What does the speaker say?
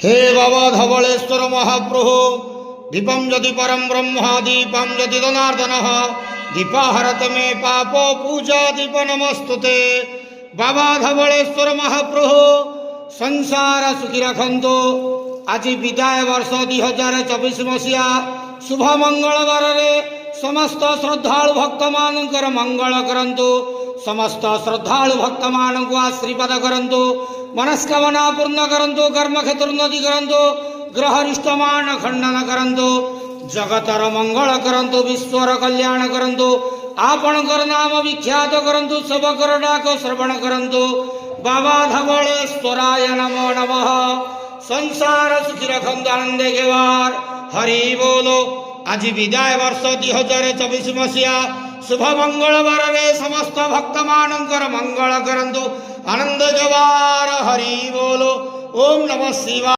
हे बाबा धवलेश्वर महाप्रभु दीपम यदि परम ब्रह्म दीपम यदि जनार्दन दीपाहरत मे पाप पूजा दीप नमस्तुते। बाबा धवलेश्वर महाप्रभु संसार सुखी रखंतु। आज विदाय वर्ष 2024 मसीहा शुभ मंगलवार रे समस्त श्रद्धालु भक्त मानकर मंगल करंतु। समस्त श्रद्धालु भक्त मान को आशीर्वाद करंतु। मनस्कामना पूर्ण करंतु। कर्म क्षेत्र उन्नति करंतु। ग्रहरिष्ट मान खंडन करंतु। जगतर मंगल करंतु। विश्वर कल्याण करंतु। आपणकर नाम विख्यात करंतु। सबकर डाक श्रवण करंतु। बाबा धवलेश्वराय नमो नमः। संसार सुखी रखंतु आनंदे केवार हरि बोलो। आज विदाय वर्ष 2024 मसीहा शुभ मंगलवार रे समस्त भक्त मानकर मंगल करंतु आनंद जवार हरि बोलो। ओम नमः शिवाय।